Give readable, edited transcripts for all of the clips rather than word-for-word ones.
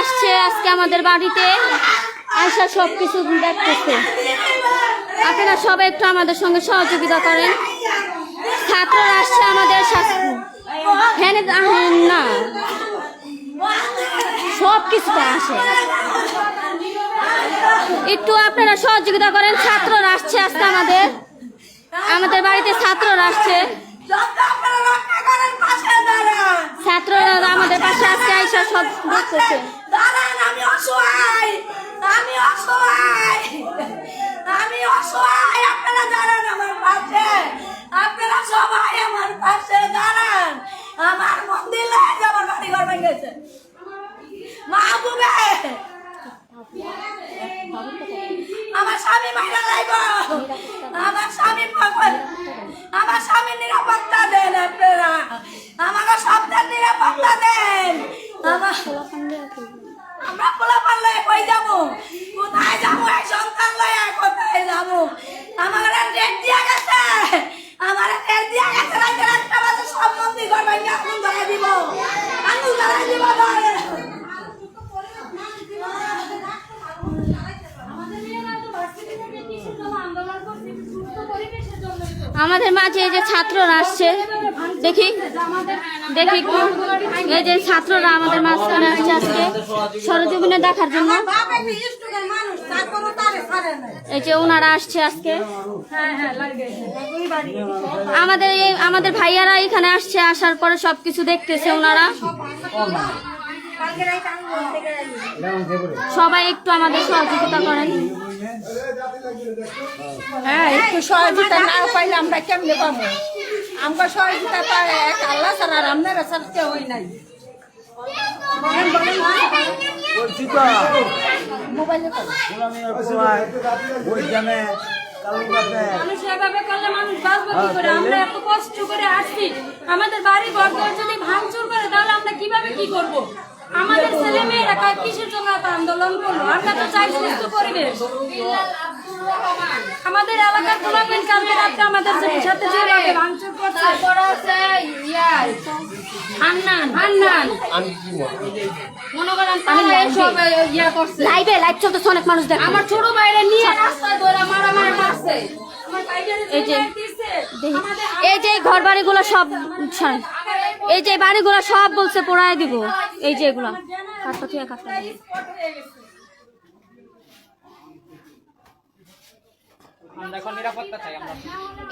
আসছে আজকে আমাদের বাড়িতে, আয়সা সব কিছু দেখতেছে। আপনারা সবাই একটু আমাদের সঙ্গে সহযোগিতা করেন। ছাত্ররা আসছে আমাদের না সব কিছুতে আসে, একটু আপনারা সহযোগিতা করেন। ছাত্ররা আসছে আজকে আমাদের বাড়িতে, ছাত্ররা আসছে, ছাত্ররা আমাদের পাশে আজকে আইসা সব দেখতেছে। আপনারা দাঁড়ান আমার পাশে, আপনারা সবাই আমার পাশে দাঁড়ান। আমার মন্দির আমার বাড়ি ঘর ভেঙে গেছে, মাহবুবে আমার স্বামী মাইরা লাইব, আমার স্বামীর নিরাপত্তা দেন আপনারা, আমাকে সবটার নিরাপত্তা দেন। আমরা পোলা পারলে কই যাবো, কোথায় যাবো, এই সন্তান লয়ে কোথায় যাবো? আমার রেট দিয়া গেছে, আমার রেট দিয়া গেছে, রাতে রাতটা বাজে সব মন্দির ঘর ভাঙে আগুন ধরাই দিব, আগুন ধরাই দিব। আমাদের মাঝে এই যে ছাত্ররা আসছে, দেখি এই যে ছাত্ররা আমাদের মাঝখানে আসছে আজকে সরজমিনে দেখার জন্য। এই যে ওনারা আসছে আজকে, আমাদের ভাইয়ারা এখানে আসছে, আসার পরে সবকিছু দেখতেছে ওনারা। সবাই একটু আমাদের সহযোগিতা করেন। হ্যাঁ, একটু সহযোগিতা না পাইলে আমরা কেমনে পাবো? আমরা সহযোগিতা পাই এক আল্লাহ ছাড়া, আপনারা ছাড়া কেউ নাই। মানুষ এভাবে করলে মানুষ বাঁচবে কি করে? আমরা এত কষ্ট করে আসছি, আমাদের বাড়ি ঘর যদি ভাঙচুর করে তাহলে আমরা কিভাবে কি করবো? আমাদের ছেলে মেয়েরা কিসের জন্য এত আন্দোলন করলো? আমরা তো চাই সুস্থ পরিবেশ। আমাদের এলাকার টুর্নামেন্ট কালকে রাত্রে আমাদের সাথে যেভাবে ভাঙচুর করছে, লাইভ চলতেছে, অনেক মানুষ দেখে। আমার ছোট ভাইরা নিয়ে রাস্তায় ধরে মারামারি মারছে। এই যে ঘর বাড়িগুলো সব, এই যে বাড়িগুলো সব বলছে পোড়ায় দিব। এই যে এগুলো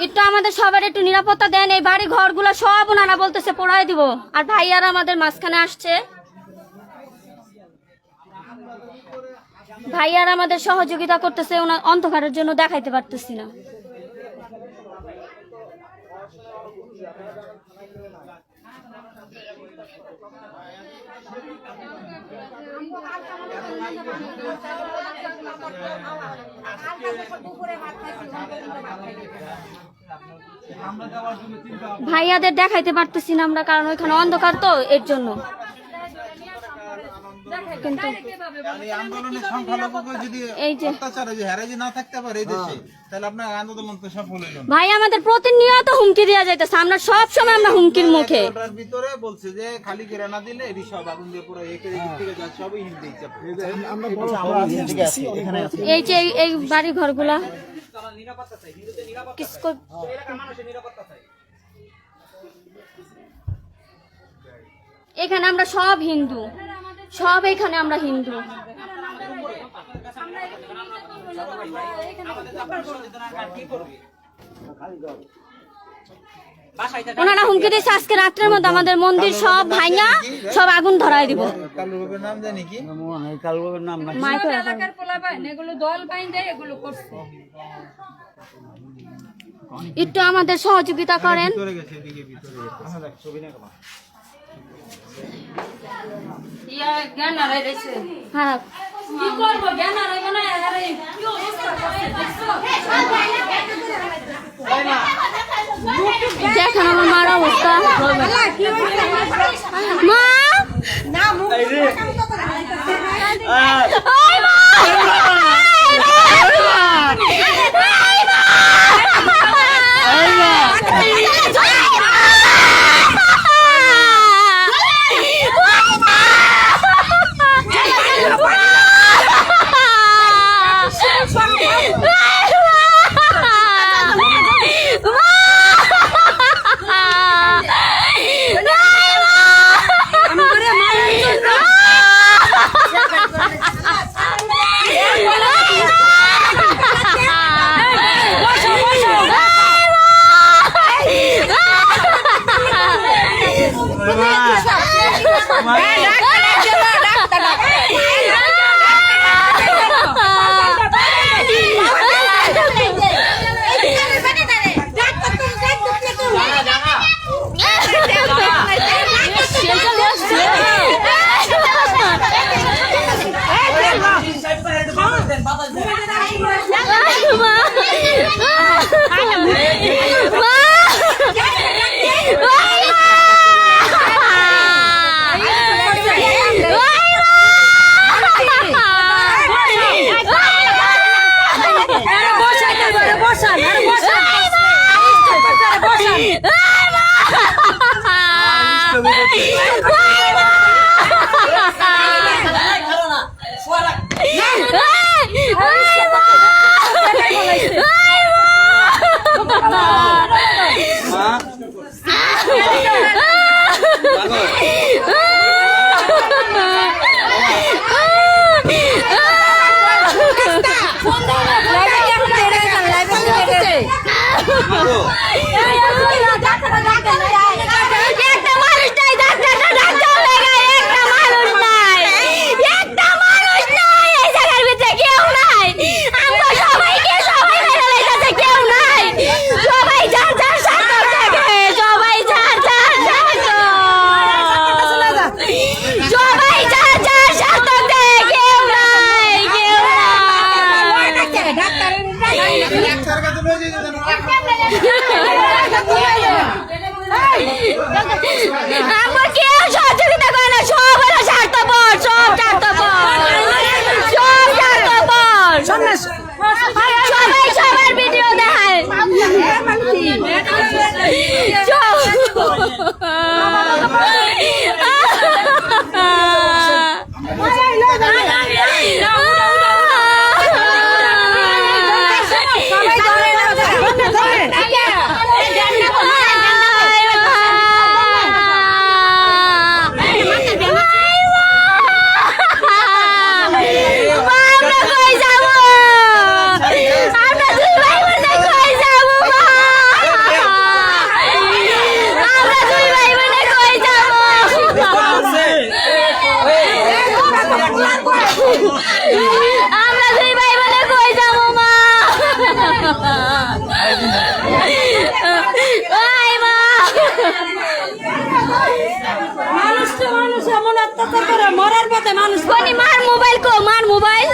একটু আমাদের সবার একটু নিরাপত্তা দেন। এই বাড়ি ঘরগুলো সব ওনারা বলতেছে পোড়ায় দিব। আর ভাইয়ারা আমাদের মাঝখানে আসছে, ভাইয়ারা আমাদের সহযোগিতা করতেছে। ওনার অন্ধকারের জন্য দেখাইতে পারতেছি না। ভাইয়াদের দেখাইতে পারতেছি না আমরা, কারণ ওইখানে অন্ধকার তো, এর জন্য। কিন্তু আন্দোলনের সংখ্যালঘু যদি অত্যাচার না থাকতে পারে এই দেশে, তাহলে আপনার আন্দোলন তো সফল হইল না। ভাই আমাদের প্রতিনিয়ত হুমকি দেওয়া যাইতেছে, আমরা সব সময় আমরা হুমকির মুখে। ওটার ভিতরে বলছে যে খালি করে না দিলে এটি সব আগুন দিয়ে পুরো একের দিক থেকে যা সবই হিন্দি চাপ। এই যে এই বাড়ি ঘরগুলা এখানে আমরা সব হিন্দু, সব এখানে আমরা হিন্দু। ওনারা হুমকি দিয়েছে আজকে রাত্রের মধ্যে আমাদের মন্দির সব ভাঙা সব আগুন ধরায় দিব। কালুবাবুর নাম জানি কি? কালুবাবুর নাম না। এলাকার পোলাপাইন এগুলো দল বাইন্দে এগুলো করছে। একটু আমাদের সহযোগিতা করেন। খারাপ কি করবো? জ্ঞান আর এখানে কি অবস্থা করছে দেখছো? দেখেন আমার মার অবস্থা। মা একটা মানুষ নাই, ডাক্তারটা ডাক্তার লাগায়, একটা মানুষ নাই, একটা মানুষ নাই এই জায়গার ভিতরে, কেউ নাই। আমরা সবাইকে সবাই মেরে লাইতাছে, কেউ নাই। সবাই যার যার স্বার্থ দেখে, সবাই যার যার স্বার্থ, সবাই যার যার স্বার্থ দেখে, কেউ নাই, কেউ নাই। ডাক্তার কাছে লয়ে যেতে দেন। আমার কেউ সহযোগিতা করে না, সব হলো স্বার্থপর, সব স্বার্থপর, সব স্বার্থপর। সবাই সবার ভিডিও দেখায়, আমরা দুই ভাই বোনে কই যাবো মা? ওই মা, মানুষ তো মানুষ এমন অত্যাচার করে মরার পথে মানুষ মার মোবাইল কো, মার মোবাইল।